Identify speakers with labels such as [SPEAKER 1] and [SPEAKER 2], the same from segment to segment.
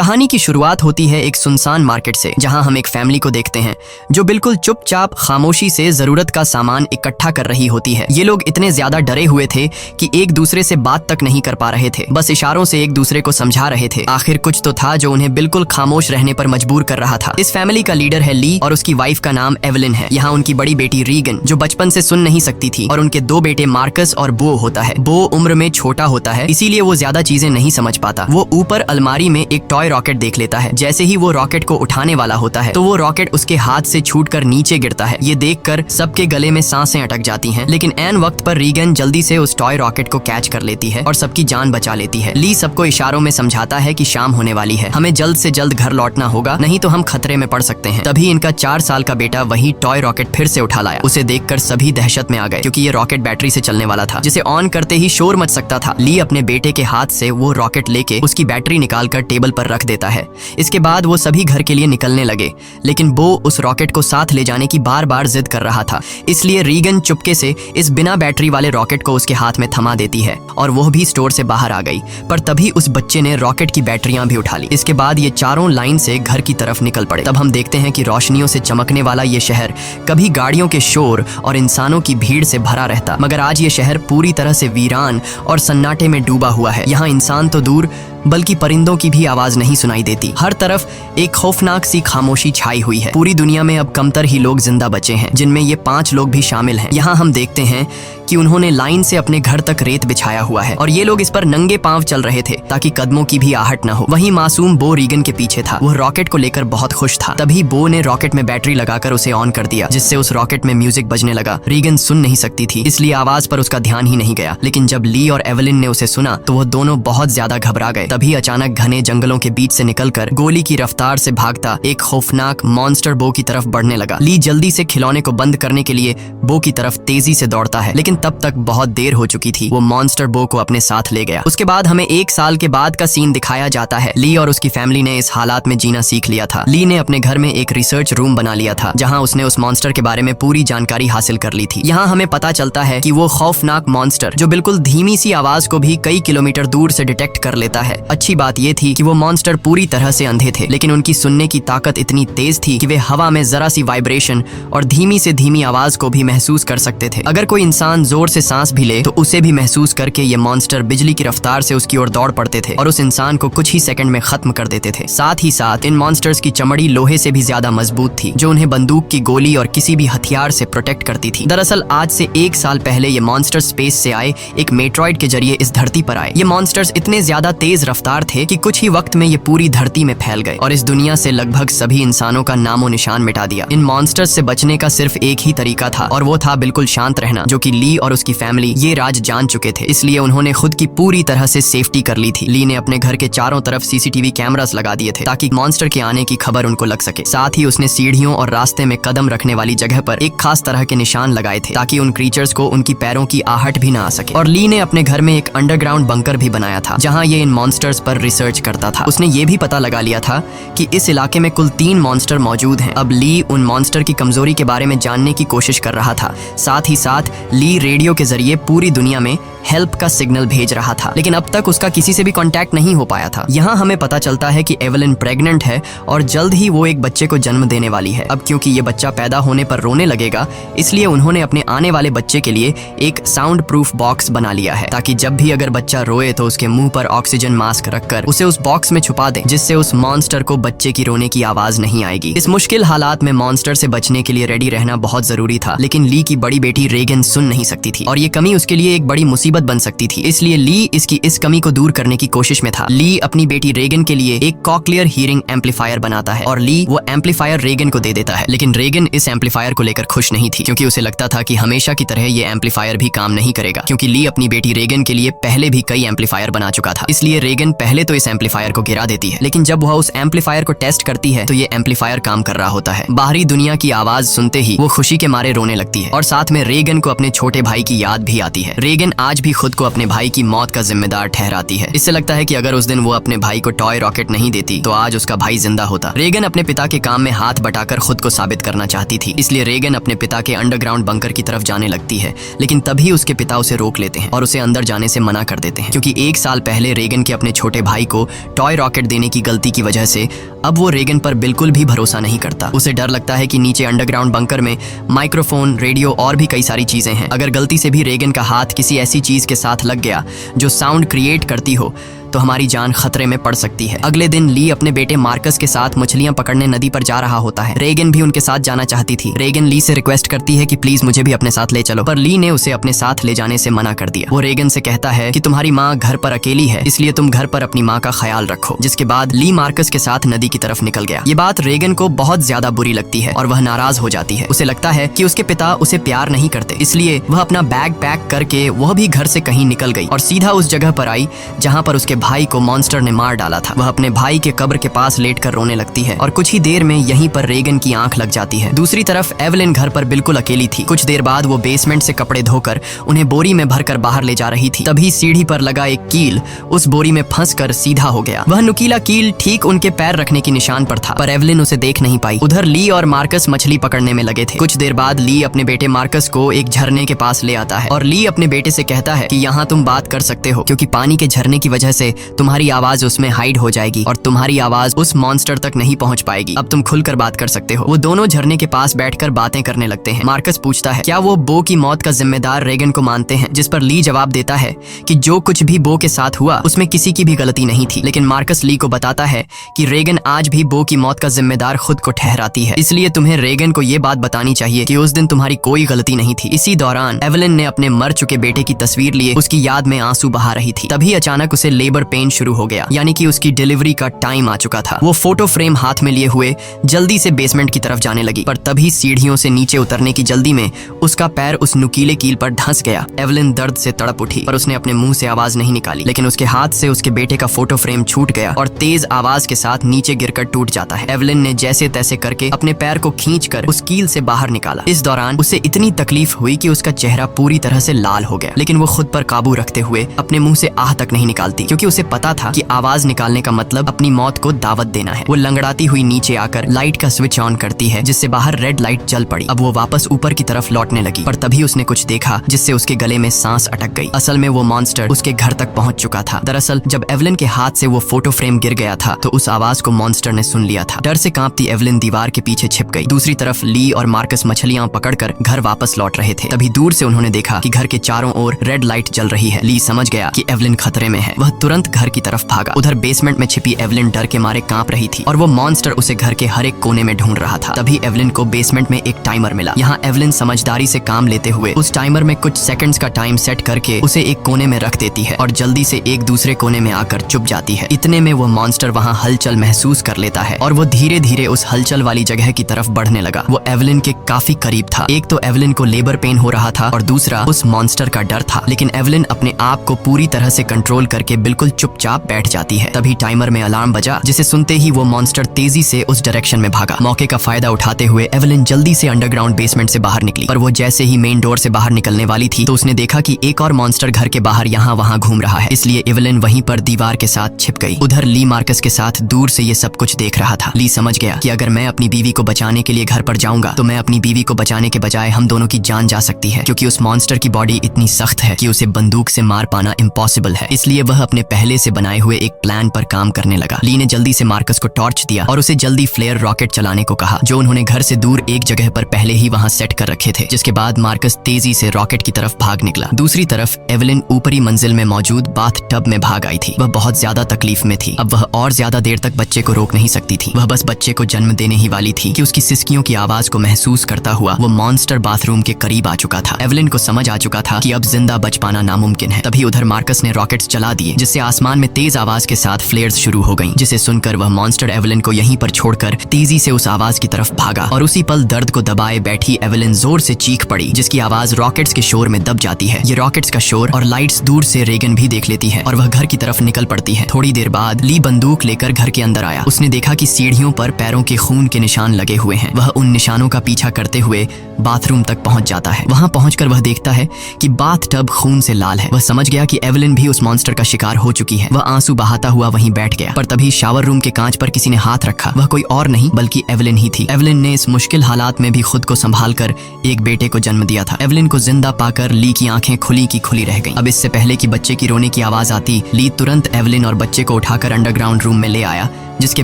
[SPEAKER 1] कहानी की शुरुआत होती है एक सुनसान मार्केट से, जहां हम एक फैमिली को देखते हैं जो बिल्कुल चुपचाप खामोशी से जरूरत का सामान इकट्ठा कर रही होती है। ये लोग इतने ज्यादा डरे हुए थे कि एक दूसरे से बात तक नहीं कर पा रहे थे, बस इशारों से एक दूसरे को समझा रहे थे। आखिर कुछ तो था जो उन्हें बिल्कुल खामोश रहने पर मजबूर कर रहा था। इस फैमिली का लीडर है ली और उसकी वाइफ का नाम एवलिन है। यहाँ उनकी बड़ी बेटी रीगन जो बचपन से सुन नहीं सकती थी, और उनके दो बेटे मार्कस और बो होता है। बो उम्र में छोटा होता है, इसीलिए वो ज्यादा चीजें नहीं समझ पाता। वो ऊपर अलमारी में एक टॉय रॉकेट देख लेता है। जैसे ही वो रॉकेट को उठाने वाला होता है तो वो रॉकेट उसके हाथ से छूटकर नीचे गिरता है। ये देखकर सबके गले में सांसें अटक जाती हैं, लेकिन ऐन वक्त पर रीगन जल्दी से उस टॉय रॉकेट को कैच कर लेती है और सबकी जान बचा लेती है। ली सबको इशारों में समझाता है कि शाम होने वाली है, हमें जल्द से जल्द घर लौटना होगा, नहीं तो हम खतरे में पड़ सकते हैं। तभी इनका 4 साल का बेटा वही टॉय रॉकेट फिर से उठा लाया। उसे देखकर सभी दहशत में आ गए, क्योंकि ये रॉकेट बैटरी से चलने वाला था, जिसे ऑन करते ही शोर मच सकता था। ली अपने बेटे के हाथ से वो रॉकेट लेके उसकी बैटरी निकालकर टेबल पर रख देता है। इसके बाद वो सभी घर के लिए निकलने लगे, लेकिन बो उस रॉकेट को साथ ले जाने की बार बार जिद कर रहा था। इसलिए रीगन चुपके से इस बिना बैटरी वाले रॉकेट को उसके हाथ में थमा देती है और वो भी स्टोर से बाहर आ गई। पर तभी उस बच्चे ने रॉकेट की बैटरियां भी उठा ली। इसके बाद ये चारों लाइन से घर की तरफ निकल पड़े। तब हम देखते हैं कि रोशनियों से चमकने वाला ये शहर कभी गाड़ियों के शोर और इंसानों की भीड़ से भरा रहता, मगर आज ये शहर पूरी तरह से वीरान और सन्नाटे में डूबा हुआ है। यहाँ इंसान तो दूर बल्कि परिंदों की भी आवाज नहीं सुनाई देती। हर तरफ एक खौफनाक सी खामोशी छाई हुई है। पूरी दुनिया में अब कमतर ही लोग जिंदा बचे हैं, जिनमें ये 5 लोग भी शामिल हैं। यहाँ हम देखते हैं कि उन्होंने लाइन से अपने घर तक रेत बिछाया हुआ है और ये लोग इस पर नंगे पांव चल रहे थे ताकि कदमों की भी आहट न हो। वहीं मासूम बो रीगन के पीछे था। वह रॉकेट को लेकर बहुत खुश था। तभी बो ने रॉकेट में बैटरी लगाकर उसे ऑन कर दिया, जिससे उस रॉकेट में म्यूजिक बजने लगा। रीगन सुन नहीं सकती थी, इसलिए आवाज पर उसका ध्यान ही नहीं गया, लेकिन जब ली और एवलिन ने उसे सुना तो वो दोनों बहुत ज्यादा घबरा गए। तभी अचानक घने जंगलों के बीच से निकलकर गोली की रफ्तार से भागता एक खौफनाक मॉन्स्टर बो की तरफ बढ़ने लगा। ली जल्दी से खिलौने को बंद करने के लिए बो की तरफ तेजी से दौड़ता है, लेकिन तब तक बहुत देर हो चुकी थी। वो मॉन्स्टर बो को अपने साथ ले गया। उसके बाद हमें 1 साल के बाद का सीन दिखाया जाता है। ली और उसकी फैमिली ने इस हालात में जीना सीख लिया था। ली ने अपने घर में एक रिसर्च रूम बना लिया था, जहां उसने उस मॉन्स्टर के बारे में पूरी जानकारी हासिल कर ली थी। यहाँ हमें पता चलता है कि वो खौफनाक मॉन्स्टर जो बिल्कुल धीमी सी आवाज को भी कई किलोमीटर दूर से डिटेक्ट कर लेता है। अच्छी बात ये थी कि वो मॉन्स्टर पूरी तरह से अंधे थे, लेकिन उनकी सुनने की ताकत इतनी तेज थी कि वे हवा में जरा सी वाइब्रेशन और धीमी से धीमी आवाज को भी महसूस कर सकते थे। अगर कोई इंसान जोर से सांस भी ले तो उसे भी महसूस करके ये मॉन्स्टर बिजली की रफ्तार से उसकी ओर दौड़ पड़ते थे और उस इंसान को कुछ ही सेकंड में खत्म कर देते थे। साथ ही साथ इन मॉन्स्टर्स की चमड़ी लोहे से भी ज्यादा मजबूत थी, जो उन्हें बंदूक की गोली और किसी भी हथियार से प्रोटेक्ट करती थी। दरअसल आज से 1 साल पहले ये मॉन्स्टर स्पेस से आए एक मेट्रॉइड के जरिए इस धरती पर आए। ये मॉन्स्टर्स इतने ज्यादा तेज रफ्तार थे कि कुछ ही वक्त में ये पूरी धरती में फैल गए और इस दुनिया से लगभग सभी इंसानों का नामो निशान मिटा दिया। इन मॉन्स्टर्स से बचने का सिर्फ एक ही तरीका था, और वो था बिल्कुल शांत रहना, जो कि ली और उसकी फैमिली ये राज जान चुके थे। इसलिए उन्होंने खुद की पूरी तरह से सेफ्टी कर ली थी। ली ने अपने घर के चारों तरफ सीसीटीवी कैमरास लगा दिए थे ताकि मॉन्स्टर के आने की खबर उनको लग सके। साथ ही उसने सीढ़ियों और रास्ते में कदम रखने वाली जगह पर एक खास तरह के निशान लगाए थे ताकि उन क्रीचर्स को उनकी पैरों की आहट भी ना आ सके। और ली ने अपने घर में एक अंडरग्राउंड बंकर भी बनाया था, जहाँ ये इन मॉन्स्टर्स पर रिसर्च करता था। उसने ये भी पता लगा लिया था कि इस इलाके में कुल 3 मॉन्स्टर मौजूद हैं। अब ली उन मॉन्स्टर की कमजोरी के बारे में जानने की कोशिश कर रहा था। साथ ही साथ ली रेडियो के जरिए पूरी दुनिया में हेल्प का सिग्नल भेज रहा था, लेकिन अब तक उसका किसी से भी कांटेक्ट नहीं हो पाया था। यहाँ हमें पता चलता है कि एवलिन प्रेग्नेंट है और जल्द ही वो एक बच्चे को जन्म देने वाली है। अब क्योंकि ये बच्चा पैदा होने पर रोने लगेगा, इसलिए उन्होंने अपने आने वाले बच्चे के लिए एक साउंड प्रूफ बॉक्स बना लिया है, ताकि जब भी अगर बच्चा रोए तो उसके मुंह पर ऑक्सीजन मास्क रखकर उसे उस बॉक्स में छुपा दें, जिससे उस मॉन्स्टर को बच्चे की रोने की आवाज नहीं आएगी। इस मुश्किल हालात में मॉन्स्टर से बचने के लिए रेडी रहना बहुत जरूरी था, लेकिन ली की बड़ी बेटी रीगन सुन नहीं सकती थी और ये कमी उसके लिए एक बड़ी मुसीबत बन सकती थी। इसलिए ली इसकी इस कमी को दूर करने की कोशिश में था। ली अपनी बेटी रीगन के लिए एक कॉक्लियर हीरिंग एम्पलीफायर बनाता है और ली वो एम्पलीफायर रीगन को दे देता है। लेकिन रीगन इस एम्पलीफायर को लेकर खुश नहीं थी, क्योंकि उसे लगता था कि हमेशा की तरह ये एम्पलीफायर भी काम नहीं करेगा, क्योंकि ली अपनी बेटी रीगन के लिए पहले भी कई एम्पलीफायर बना चुका था। इसलिए रीगन पहले तो इस एम्पलीफायर को गिरा देती है, लेकिन जब वह उस एम्पलीफायर को टेस्ट करती है तो ये एम्पलीफायर काम कर रहा होता है। बाहरी दुनिया की आवाज सुनते ही वो खुशी के मारे रोने लगती है और साथ में रीगन को अपने छोटे छोटे भाई की याद भी आती है। रेगन आज भी खुद को अपने भाई की मौत का जिम्मेदार ठहराती है। इससे लगता है कि अगर उस दिन वो अपने भाई को टॉय रॉकेट नहीं देती तो आज उसका भाई जिंदा होता। रेगन अपने पिता के काम में हाथ बटाकर खुद को साबित करना चाहती थी, इसलिए रेगन अपने पिता के अंडरग्राउंड बंकर की तरफ जाने लगती है, लेकिन तभी उसके पिता उसे रोक लेते हैं और उसे अंदर जाने से मना कर देते हैं, क्योंकि 1 साल पहले रेगन के अपने छोटे भाई को टॉय रॉकेट देने की गलती की वजह से अब वो रेगन पर बिल्कुल भी भरोसा नहीं करता। उसे डर लगता है कि नीचे अंडरग्राउंड बंकर में माइक्रोफोन, रेडियो और भी कई सारी चीजें हैं। अगर गलती से भी रेगन का हाथ किसी ऐसी चीज के साथ लग गया जो साउंड क्रिएट करती हो तो हमारी जान खतरे में पड़ सकती है। अगले दिन ली अपने बेटे मार्कस के साथ मछलियां पकड़ने नदी पर जा रहा होता है। रेगन भी उनके साथ जाना चाहती थी। रेगन ली से रिक्वेस्ट करती है कि प्लीज मुझे भी अपने साथ ले चलो, पर ली ने उसे अपने साथ ले जाने से मना कर दिया। वो रेगन से कहता है कि तुम्हारी माँ घर पर अकेली है, इसलिए तुम घर पर अपनी माँ का ख्याल रखो। जिसके बाद ली मार्कस के साथ नदी की तरफ निकल गया। ये बात रेगन को बहुत ज्यादा बुरी लगती है और वह नाराज हो जाती है। उसे लगता है कि उसके पिता उसे प्यार नहीं करते, इसलिए वह अपना बैग पैक करके वह भी घर से कहीं निकल गई और सीधा उस जगह पर आई जहाँ पर उसके भाई को मॉन्स्टर ने मार डाला था। वह अपने भाई के कब्र के पास लेटकर रोने लगती है और कुछ ही देर में यहीं पर रेगन की आंख लग जाती है। दूसरी तरफ एवलिन घर पर बिल्कुल अकेली थी। कुछ देर बाद वो बेसमेंट से कपड़े धोकर उन्हें बोरी में भरकर बाहर ले जा रही थी। तभी सीढ़ी पर लगा एक कील उस बोरी में फंसकर सीधा हो गया। वह नुकीला कील ठीक उनके पैर रखने की निशान पर था, पर एवलिन उसे देख नहीं पाई। उधर ली और मार्कस मछली पकड़ने में लगे थे। कुछ देर बाद ली अपने बेटे मार्कस को एक झरने के पास ले आता है और ली अपने बेटे से कहता है कि यहाँ तुम बात कर सकते हो, क्योंकि पानी के झरने की वजह से तुम्हारी आवाज उसमें हाइड हो जाएगी और तुम्हारी आवाज उस मॉन्स्टर तक नहीं पहुंच पाएगी। अब तुम खुलकर बात कर सकते हो। वो दोनों झरने के पास बैठकर बातें करने लगते हैं। मार्कस पूछता है क्या वो बो की मौत का जिम्मेदार रेगन को मानते हैं, जिस पर ली जवाब देता है कि जो कुछ भी बो के साथ हुआ उसमें किसी की भी गलती नहीं थी। लेकिन मार्कस ली को बताता है कि रेगन आज भी बो की मौत का जिम्मेदार खुद को ठहराती है, इसलिए तुम्हें रेगन को ये बात बतानी चाहिए कि उस दिन तुम्हारी कोई गलती नहीं थी। इसी दौरान एवलिन ने अपने मर चुके बेटे की तस्वीर लिए उसकी याद में आंसू बहा रही थी। तभी अचानक उसे लेबर पेन शुरू हो गया, यानी कि उसकी डिलीवरी का टाइम आ चुका था। वो फोटो फ्रेम हाथ में लिए हुए जल्दी से बेसमेंट की तरफ जाने लगी, पर तभी सीढ़ियों से नीचे उतरने की जल्दी में उसका पैर उस नुकीले कील पर धंस गया। एवलिन दर्द से तड़प उठी, पर उसने अपने मुंह से आवाज नहीं निकाली, लेकिन उसके हाथ से उसके बेटे का फोटो फ्रेम छूट गया और तेज आवाज के साथ नीचे गिरकर टूट जाता है। एवलिन ने जैसे तैसे करके अपने पैर को खींचकर उस कील से बाहर निकाला। इस दौरान उसे इतनी तकलीफ हुई कि उसका चेहरा पूरी तरह से लाल हो गया, लेकिन वो खुद पर काबू रखते हुए अपने मुंह से आह तक नहीं निकालती, क्योंकि उसे पता था कि आवाज निकालने का मतलब अपनी मौत को दावत देना है। वो लंगड़ाती हुई नीचे आकर लाइट का स्विच ऑन करती है, जिससे बाहर रेड लाइट जल पड़ी। अब वो वापस ऊपर की तरफ लौटने लगी, पर तभी उसने कुछ देखा जिससे उसके गले में सांस अटक गई। असल में वो मॉन्स्टर उसके घर तक पहुंच चुका था। दरअसल जब एवलिन के हाथ से वो फोटो फ्रेम गिर गया था तो उस आवाज को मॉन्स्टर ने सुन लिया था। डर से कांपती एवलिन दीवार के पीछे छिप गई। दूसरी तरफ ली और मार्कस मछलियां पकड़कर घर वापस लौट रहे थे। तभी दूर से उन्होंने देखा कि घर के चारों ओर रेड लाइट जल रही है। ली समझ गया कि एवलिन खतरे में है। वह तुरंत घर की तरफ भागा। उधर बेसमेंट में छिपी एवलिन डर के मारे कांप रही थी और वो मॉन्स्टर उसे घर के हर एक कोने में ढूंढ रहा था। तभी एवलिन को बेसमेंट में एक टाइमर मिला। यहाँ एवलिन समझदारी से काम लेते हुए उस टाइमर में कुछ सेकंड्स का टाइम सेट करके उसे एक कोने में रख देती है और जल्दी से एक दूसरे कोने में आकर चुप जाती है। इतने में वो मॉन्स्टर वहाँ हलचल महसूस कर लेता है और वो धीरे धीरे उस हलचल वाली जगह की तरफ बढ़ने लगा। वो एवलिन के काफी करीब था। एक तो एवलिन को लेबर पेन हो रहा था और दूसरा उस मॉन्स्टर का डर था, लेकिन एवलिन अपने आप को पूरी तरह से कंट्रोल करके बिल्कुल चुपचाप बैठ जाती है। तभी टाइमर में अलार्म बजा, जिसे सुनते ही वो मॉन्स्टर तेजी से उस डायरेक्शन में भागा। मौके का फायदा उठाते हुए एवलिन जल्दी से अंडरग्राउंड बेसमेंट से बाहर निकली, पर वो जैसे ही मेन डोर से बाहर निकलने वाली थी तो उसने देखा कि एक और मॉन्स्टर घर के बाहर यहाँ वहाँ घूम रहा है, इसलिए एवलिन वहीं पर दीवार के साथ छिप गई। उधर ली मार्कस के साथ दूर से ये सब कुछ देख रहा था। ली समझ गया कि अगर मैं अपनी बीवी को बचाने के लिए घर पर जाऊंगा तो मैं अपनी बीवी को बचाने के बजाय हम दोनों की जान जा सकती है, क्योंकि उस मॉन्स्टर की बॉडी इतनी सख्त है कि उसे बंदूक से मार पाना इम्पॉसिबल है। इसलिए वह अपने पहले से बनाए हुए एक प्लान पर काम करने लगा। ली ने जल्दी से मार्कस को टॉर्च दिया और उसे जल्दी फ्लेयर रॉकेट चलाने को कहा, जो उन्होंने घर से दूर एक जगह पर पहले ही वहां सेट कर रखे थे। जिसके बाद मार्कस तेजी से रॉकेट की तरफ भाग निकला। दूसरी तरफ एवलिन ऊपरी मंजिल में मौजूद बाथ टब में भाग आई थी। वह बहुत ज्यादा तकलीफ में थी। अब वह और ज्यादा देर तक बच्चे को रोक नहीं सकती थी। वह बस बच्चे को जन्म देने ही वाली थी कि उसकी सिसकियों की आवाज को महसूस करता हुआ वो मॉन्स्टर बाथरूम के करीब आ चुका था। एवलिन को समझ आ चुका था कि अब जिंदा बच पाना नामुमकिन है। तभी उधर मार्कस ने रॉकेट्स चला दिए, जिससे आसमान में तेज आवाज के साथ फ्लेयर्स शुरू हो गईं, जिसे सुनकर वह मॉन्स्टर एवेलिन को यहीं पर छोड़कर तेजी से उस आवाज की तरफ भागा और उसी पल दर्द को दबाए बैठी एवेलिन जोर से चीख पड़ी, जिसकी आवाज रॉकेट्स के शोर में दब जाती है। ये रॉकेट्स का शोर और लाइट्स दूर से रेगन भी देख लेती है और वह घर की तरफ निकल पड़ती है। थोड़ी देर बाद ली बंदूक लेकर घर के अंदर आया। उसने देखा कि सीढ़ियों पर पैरों के खून के निशान लगे हुए हैं। वह उन निशानों का पीछा करते हुए बाथरूम तक पहुंच जाता है। वहां पहुंचकर वह देखता है कि बाथ टब खून से लाल है। वह समझ गया कि एवेलिन भी उस मॉन्स्टर का शिकार हो चुकी है। वह आंसू बहाता हुआ वहीं बैठ गया, पर तभी शावर रूम के कांच पर किसी ने हाथ रखा। वह कोई और नहीं बल्कि एवेलिन ही थी। एवेलिन ने इस मुश्किल हालात में भी खुद को संभाल कर एक बेटे को जन्म दिया था। एवेलिन को जिंदा पाकर ली की आंखें खुली की खुली रह गईं। अब इससे पहले कि बच्चे की रोने की आवाज आती, ली तुरंत एवेलिन और बच्चे को उठाकर अंडरग्राउंड रूम में ले आया, जिसके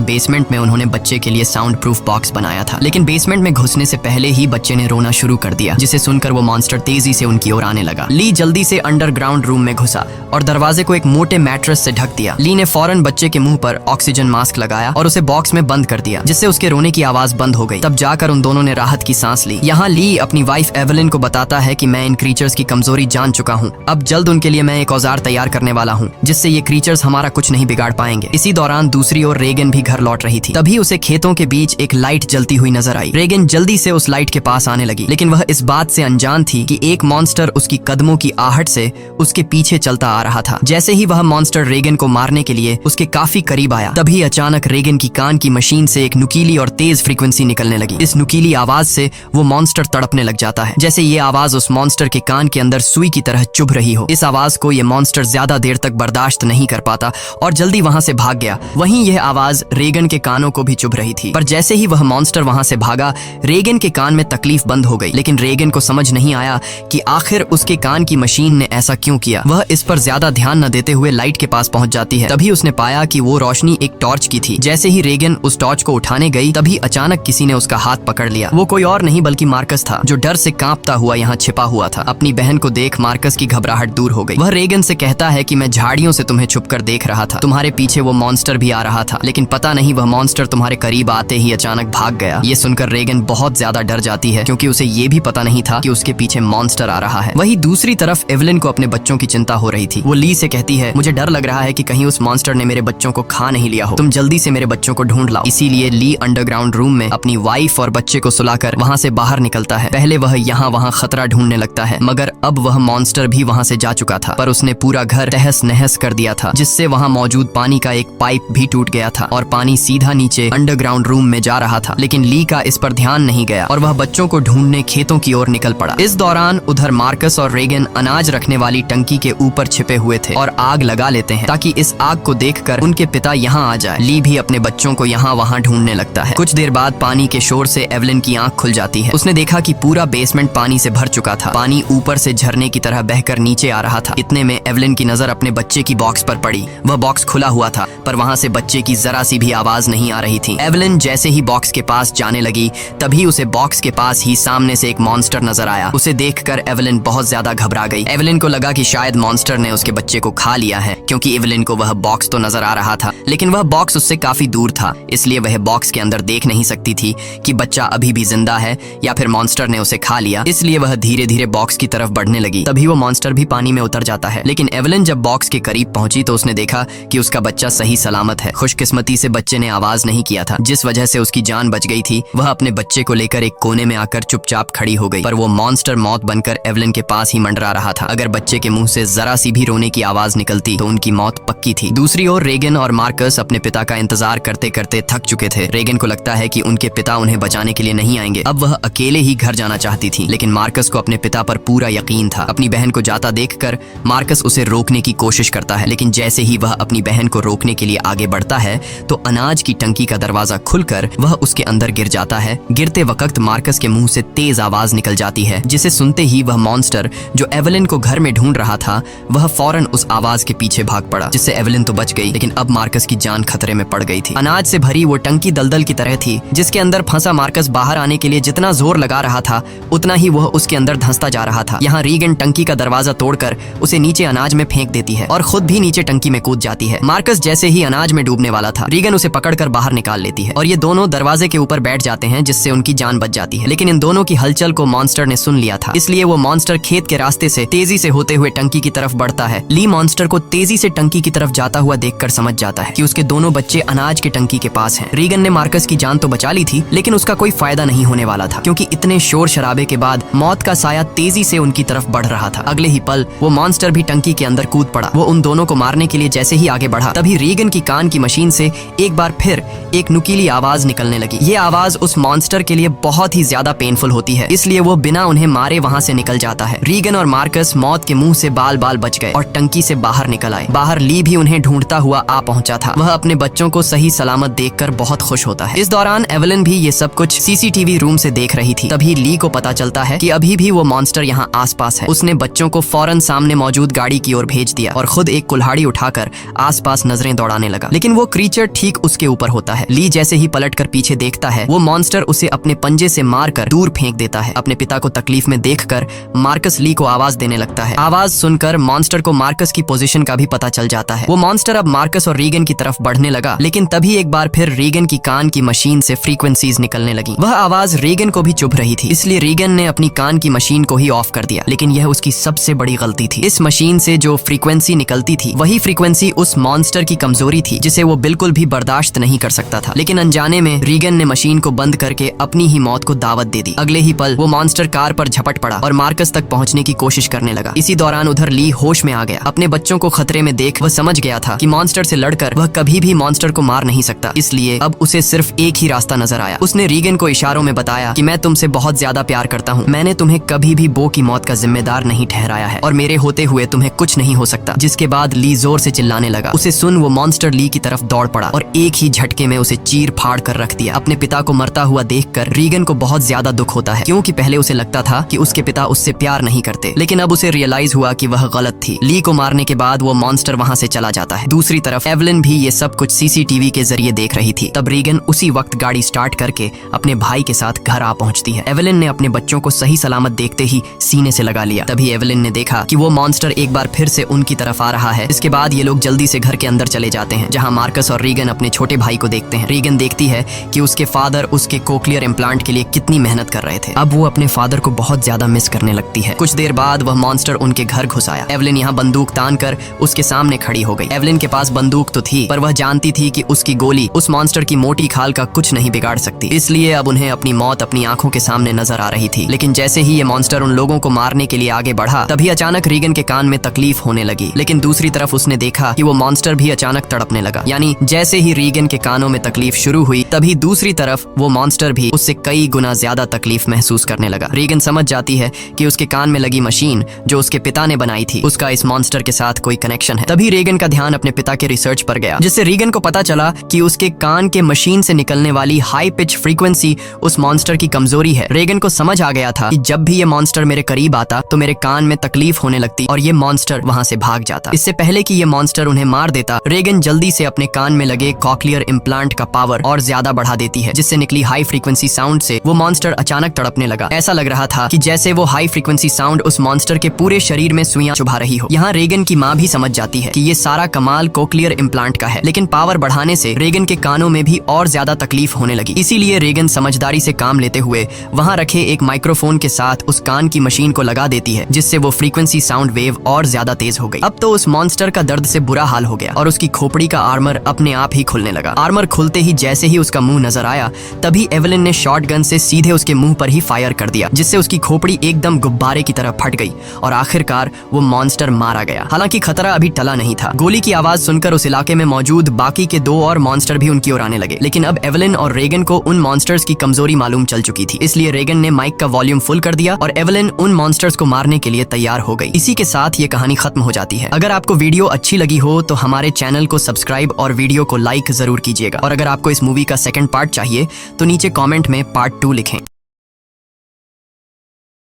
[SPEAKER 1] बेसमेंट में उन्होंने बच्चे के लिए साउंड प्रूफ बॉक्स बनाया था। लेकिन बेसमेंट में घुसने से पहले ही बच्चे ने रोना शुरू कर दिया, जिसे सुनकर वो मॉन्स्टर तेजी से उनकी ओर आने लगा। ली जल्दी से अंडरग्राउंड रूम में घुसा और दरवाजे को एक मोटे मैट्रेस से ढक दिया। ली ने फौरन बच्चे के मुंह पर ऑक्सीजन मास्क लगाया और उसे बॉक्स में बंद कर दिया, जिससे उसके रोने की आवाज बंद हो गई। तब जाकर उन दोनों ने राहत की सांस ली। यहाँ ली अपनी वाइफ एवेलिन को बताता है कि मैं इन क्रीचर्स की कमजोरी जान चुका हूँ। अब जल्द उनके लिए मैं एक औजार तैयार करने वाला हूँ, जिससे ये क्रीचर्स हमारा कुछ नहीं बिगाड़ पाएंगे। इसी दौरान दूसरी ओर रेगन भी घर लौट रही थी। तभी उसे खेतों के बीच एक लाइट जलती हुई नजर आई। रेगन जल्दी से उस लाइट के पास आने लगी, लेकिन वह इस बात से अनजान थी कि एक मॉन्स्टर उसकी कदमों की आहट से उसके पीछे चलता आ रहा था। जैसे ही वह मॉन्स्टर रेगन को मारने के लिए उसके काफी करीब आया, तभी अचानक रेगन की कान की मशीन से एक नुकीली और तेज फ्रीक्वेंसी निकलने लगी। इस नुकीली आवाज से वो मॉन्स्टर तड़पने लग जाता है, जैसे ये आवाज उस मॉन्स्टर के कान के अंदर सुई की तरह चुभ रही हो। इस आवाज को ये मॉन्स्टर ज्यादा देर तक बर्दाश्त नहीं कर पाता और जल्दी वहां से भाग गया। वहीं यह आवाज रेगन के कानों को भी चुभ रही थी, पर जैसे ही वह मॉन्स्टर वहां से भागा, रेगन के कान में तकलीफ बंद हो गई। लेकिन रेगन को समझ नहीं आया कि आखिर उसके कान की मशीन ने ऐसा क्यों किया। वह इस पर ज्यादा ध्यान न देते हुए लाइट के पास पहुंच जाती है। तभी उसने पाया कि वो रोशनी एक टॉर्च की थी। जैसे ही रेगन उस टॉर्च को उठाने गई, तभी अचानक किसी ने उसका हाथ पकड़ लिया। वो कोई और नहीं बल्कि मार्कस था, जो डर से कांपता हुआ यहाँ छिपा हुआ था। अपनी बहन को देख मार्कस की घबराहट दूर हो गई। वह रेगन से कहता है कि मैं झाड़ियों से तुम्हें छुपकर देख रहा था, तुम्हारे पीछे वो मॉन्स्टर भी आ रहा था, लेकिन पता नहीं वह मॉन्स्टर तुम्हारे करीब आते ही अचानक भाग गया। ये सुनकर रेगन बहुत ज्यादा डर जाती है, क्योंकि उसे ये भी पता नहीं था कि उसके पीछे मॉन्स्टर आ रहा है। वहीं दूसरी तरफ एवेलिन को अपने बच्चों की चिंता हो रही थी। वो ली से कहती है, मुझे डर लग रहा है कि कहीं उस मॉन्स्टर ने मेरे बच्चों को खा नहीं लिया हो, तुम जल्दी से मेरे बच्चों को ढूंढ लाओ। इसीलिए ली अंडरग्राउंड रूम में अपनी वाइफ और बच्चे को सुलाकर वहाँ से बाहर निकलता है। पहले वह यहाँ वहाँ खतरा ढूंढने लगता है, मगर अब वह मॉन्स्टर भी वहाँ से जा चुका था। पर उसने पूरा घर तहस नहस कर दिया था, जिससे वहाँ मौजूद पानी का एक पाइप भी टूट गया था और पानी सीधा नीचे अंडरग्राउंड रूम में जा रहा था। लेकिन ली का इस पर ध्यान नहीं गया और वह बच्चों को ढूंढने खेतों की ओर निकल पड़ा। इस दौरान उधर मार्कस और रेगन अनाज रखने वाली टंकी के ऊपर छिपे हुए थे और आग लगा लेते हैं, ताकि इस आग को देखकर उनके पिता यहाँ आ जाए। ली भी अपने बच्चों को यहाँ वहाँ ढूंढने लगता है। कुछ देर बाद पानी के शोर से एवेलिन की आंख खुल जाती है। उसने देखा कि पूरा बेसमेंट पानी से भर चुका था। पानी ऊपर से झरने की तरह बहकर नीचे आ रहा था। इतने में एवेलिन की नजर अपने बच्चे की बॉक्स पर पड़ी। वह बॉक्स खुला हुआ था, पर वहाँ से बच्चे की जरा सी भी आवाज नहीं आ रही थी। एवेलिन जैसे ही बॉक्स के पास जाने लगी, तभी उसे बॉक्स के पास ही सामने से एक मॉन्स्टर नजर आया। उसे देखकर एवेलिन बहुत ज्यादा घबरा गई। एवेलिन को लगा कि शायद मॉन्स्टर ने उसके बच्चे को खा लिया है, क्योंकि एवेलिन को वह बॉक्स तो नजर आ रहा था, लेकिन वह बॉक्स उससे काफी दूर था, इसलिए वह बॉक्स के अंदर देख नहीं सकती थी कि बच्चा अभी भी जिंदा है या फिर मॉन्स्टर ने उसे खा लिया। इसलिए वह धीरे धीरे बॉक्स की तरफ बढ़ने लगी। तभी वो मॉन्स्टर भी पानी में उतर जाता है। लेकिन एवेलिन जब बॉक्स के करीब पहुंची तो उसने देखा कि उसका बच्चा सही सलामत है। खुशकिस्मती से बच्चे ने आवाज नहीं किया था, जिस वजह से उसकी जान बच गई थी। वह अपने बच्चे को लेकर एक कोने में आकर चुपचाप खड़ी हो गई, पर वो मॉन्स्टर मौत बनकर एवेलिन के पास ही मंडरा रहा था। अगर बच्चे के मुंह से जरा सी भी रोने की आवाज निकलती तो उनकी मौत पक्की थी। दूसरी ओर रेगन और मार्कस अपने पिता का इंतजार करते करते थक चुके थे। रेगन को लगता है कि उनके पिता उन्हें बचाने के लिए नहीं आएंगे। अब वह अकेले ही घर जाना चाहती थी, लेकिन मार्कस को अपने पिता पर पूरा यकीन था। अपनी बहन को जाता देखकर मार्कस उसे रोकने की कोशिश करता है, लेकिन जैसे ही वह अपनी बहन को रोकने के लिए आगे बढ़ता है तो अनाज की टंकी का दरवाजा खुलकर वह उसके अंदर गिर जाता है। गिरते वक्त मार्कस के मुंह से तेज आवाज निकल जाती है, जिसे सुनते ही वह मॉन्स्टर जो एवेलिन को घर में ढूंढ रहा था, वह फौरन उस आवाज के पीछे भाग पड़ा, जिससे एवेलिन तो बच गई, लेकिन अब मार्कस की जान खतरे में पड़ गई थी। अनाज से भरी वो टंकी दलदल की तरह थी, जिसके अंदर फंसा मार्कस बाहर आने के लिए जितना जोर लगा रहा था, उतना ही वह उसके अंदर धंसता जा रहा था। यहाँ रेगन टंकी का दरवाजा तोड़कर उसे नीचे अनाज में फेंक देती है और खुद भी नीचे टंकी में कूद जाती है। मार्कस जैसे ही अनाज में डूबने वाला था, रीगन उसे पकड़कर बाहर निकाल लेती है और ये दोनों दरवाजे के ऊपर बैठ जाते हैं, जिससे उनकी जान बच जाती है। लेकिन इन दोनों की हलचल को मॉन्स्टर ने सुन लिया था, इसलिए वो मॉन्स्टर खेत के रास्ते से तेजी से होते हुए टंकी की तरफ बढ़ता है। ली मॉन्स्टर को तेजी से टंकी की तरफ जाता हुआ देखकर समझ जाता है कि उसके दोनों बच्चे अनाज के टंकी के पास हैं। रीगन ने मार्कस की जान तो बचा ली थी, लेकिन उसका कोई फायदा नहीं होने वाला था, क्योंकि इतने शोर शराबे के बाद मौत का साया तेजी से उनकी तरफ बढ़ रहा था। अगले ही पल वो मॉन्स्टर भी टंकी के अंदर कूद पड़ा। वो उन दोनों को मारने के लिए जैसे ही आगे बढ़ा, तभी रीगन की कान की मशीन से एक बार फिर एक नुकीली आवाज निकलने लगी। ये आवाज उस मॉन्स्टर के लिए बहुत ही ज्यादा पेनफुल होती है, इसलिए वो बिना उन्हें मारे वहाँ से निकल जाता है। रीगन और मार्कस मौत के मुंह से बाल बाल बच गए और टंकी से बाहर निकल आए। बाहर ली भी उन्हें ढूंढता हुआ आ पहुंचा था। वह अपने बच्चों को सही सलामत देखकर बहुत खुश होता है। इस दौरान एवलिन भी ये सब कुछ सीसीटीवी रूम से देख रही थी। तभी ली को पता चलता है कि अभी भी वो मॉन्स्टर यहाँ आसपास है। उसने बच्चों को फौरन सामने मौजूद गाड़ी की ओर भेज दिया और खुद एक कुल्हाड़ी उठाकर आसपास नजरें दौड़ाने लगा, लेकिन वो क्रीचर ठीक उसके ऊपर होता है। ली जैसे ही पलटकर पीछे देखता है, वो मॉन्स्टर उसे अपने पंजे से मारकर दूर फेंक देता है। अपने पिता को तकलीफ में देखकर मार्कस ली को आवाज देने लगता है। आवाज सुनकर मॉन्स्टर को मार्कस की पोजीशन का भी पता चल जाता है। वो मॉन्स्टर अब मार्कस और रीगन की तरफ बढ़ने लगा, लेकिन तभी एक बार फिर रीगन की कान की मशीन से फ्रीक्वेंसीज निकलने लगी। वह आवाज रीगन को भी चुभ रही थी, इसलिए रीगन ने अपनी कान की मशीन को ही ऑफ कर दिया, लेकिन यह उसकी सबसे बड़ी गलती थी। इस मशीन से जो फ्रीक्वेंसी निकलती थी, वही फ्रीक्वेंसी उस मॉन्स्टर की कमजोरी थी, जिसे वो बिल्कुल भी बर्दाश्त नहीं कर सकता था। लेकिन अनजाने में रीगन ने मशीन को बंद करके अपनी ही मौत को दावत दे दी। अगले ही पल वो मॉन्स्टर कार पर झपट पड़ा और मार्कस तक पहुंचने की कोशिश करने लगा। इसी दौरान उधर ली होश में आ गया। अपने बच्चों को खतरे में देख वह समझ गया था कि मॉन्स्टर से लड़कर वह कभी भी मॉन्स्टर को मार नहीं सकता, इसलिए अब उसे सिर्फ एक ही रास्ता नजर आया। उसने रीगन को इशारों में बताया कि मैं तुमसे बहुत ज्यादा प्यार करता हूँ, मैंने तुम्हें कभी भी बो की मौत का जिम्मेदार नहीं ठहराया है और मेरे होते हुए तुम्हें कुछ नहीं हो सकता। जिसके बाद ली जोर से चिल्लाने लगा। उसे सुन वो मॉन्स्टर ली की तरफ दौड़ पड़ा और एक ही झटके में उसे चीर फाड़ कर रख दिया। अपने पिता को मरता हुआ देखकर रीगन को बहुत ज्यादा दुख होता है, क्योंकि पहले उसे लगता था कि उसके पिता उससे प्यार नहीं करते, लेकिन अब उसे रियलाइज हुआ कि वह गलत थी। ली को मारने के बाद वो मॉन्स्टर वहाँ से चला जाता है। दूसरी तरफ एवलिन भी ये सब कुछ सीसीटीवी के जरिए देख रही थी। तब रीगन उसी वक्त गाड़ी स्टार्ट करके अपने भाई के साथ घर आ पहुंचती है। एवलिन ने अपने बच्चों को सही सलामत देखते ही सीने से लगा लिया। तभी एवलिन ने देखा कि वो मॉन्स्टर एक बार फिर से उनकी तरफ आ रहा है। इसके बाद ये लोग जल्दी से घर के अंदर चले जाते हैं, जहाँ मार्कस और रीगन अपने छोटे भाई को देखते हैं। रीगन देखती है कि उसके फादर उसके कोक्लियर इम्प्लांट के लिए कितनी मेहनत कर रहे थे। अब वो अपने फादर को बहुत ज्यादा मिस करने लगती है। कुछ देर बाद वह मॉन्स्टर उनके घर घुस आया। एवलिन यहाँ बंदूक तान कर उसके सामने खड़ी हो गई। एवलिन के पास बंदूक तो थी, पर वह जानती थी कि उसकी गोली उस मॉन्स्टर की मोटी खाल का कुछ नहीं बिगाड़ सकती, इसलिए अब उन्हें अपनी मौत अपनी आंखों के सामने नजर आ रही थी। लेकिन जैसे ही ये मॉन्स्टर उन लोगों को मारने के लिए आगे बढ़ा, तभी अचानक रीगन के कान में तकलीफ होने लगी। लेकिन दूसरी तरफ उसने देखा कि वो मॉन्स्टर भी अचानक तड़पने लगा। यानी जैसे ही रीगन के कानों में तकलीफ शुरू हुई, तभी दूसरी तरफ वो मॉन्स्टर भी उससे कई गुना ज्यादा तकलीफ महसूस करने लगा। रीगन समझ जाती है कि उसके कान में लगी मशीन जो उसके पिता ने बनाई थी, उसका इस मॉन्स्टर के साथ कोई कनेक्शन है। तभी रीगन का ध्यान अपने पिता के रिसर्च पर गया, जिससे रीगन को पता चला कि उसके कान के मशीन से निकलने वाली हाई पिच फ्रीक्वेंसी उस मॉन्स्टर की कमजोरी है। रीगन को समझ आ गया था कि जब भी ये मॉन्स्टर मेरे करीब आता तो मेरे कान में तकलीफ होने लगती और ये मॉन्स्टर वहां से भाग जाता। इससे पहले कि ये मॉन्स्टर उन्हें मार देता, रीगन जल्दी से अपने कान में लगे कॉक्लियर इम्प्लांट का पावर और ज्यादा बढ़ा देती है, जिससे निकली हाई फ्रीक्वेंसी साउंड से वो मॉन्स्टर अचानक तड़पने लगा। ऐसा लग रहा था कि जैसे वो हाई फ्रीक्वेंसी साउंड उस मॉन्स्टर के पूरे शरीर में सुइयां चुभा रही हो। यहाँ रीगन की माँ भी समझ जाती है कि ये सारा कमाल कोक्लियर इम्प्लांट का है, लेकिन पावर बढ़ाने से रीगन के कानों में भी और ज्यादा तकलीफ होने लगी। इसीलिए रीगन समझदारी से काम लेते हुए वहाँ रखे एक माइक्रोफोन के साथ उस कान की मशीन को लगा देती है, जिससे वो फ्रीक्वेंसी साउंड वेव और ज्यादा तेज हो गई। अब तो उस मॉन्स्टर का दर्द से बुरा हाल हो गया और उसकी खोपड़ी का आर्मर अपने आप ही खुलने लगा। आर्मर खुलते ही जैसे ही उसका मुंह नजर आया, तभी एवलिन ने शॉटगन से सीधे उसके मुंह पर ही फायर कर दिया, जिससे उसकी खोपड़ी एकदम गुब्बारे की तरह फट गई और आखिरकार वो मॉन्स्टर मारा गया। हालांकि खतरा अभी टला नहीं था। गोली की आवाज सुनकर उस इलाके में मौजूद बाकी के 2 और मॉन्स्टर भी उनकी ओर आने लगे, लेकिन अब एवलिन और रीगन को उन मॉन्स्टर्स की कमजोरी मालूम चल चुकी थी। इसलिए रीगन ने माइक का वॉल्यूम फुल कर दिया और एवलिन उन मॉन्स्टर्स को मारने के लिए तैयार हो गई। इसी के साथ ये कहानी खत्म हो जाती है। अगर आपको वीडियो अच्छी लगी हो तो हमारे चैनल को सब्सक्राइब और वीडियो को लाइक जरूर कीजिएगा। और अगर आपको इस मूवी का सेकंड पार्ट चाहिए तो नीचे कमेंट में पार्ट 2 लिखें।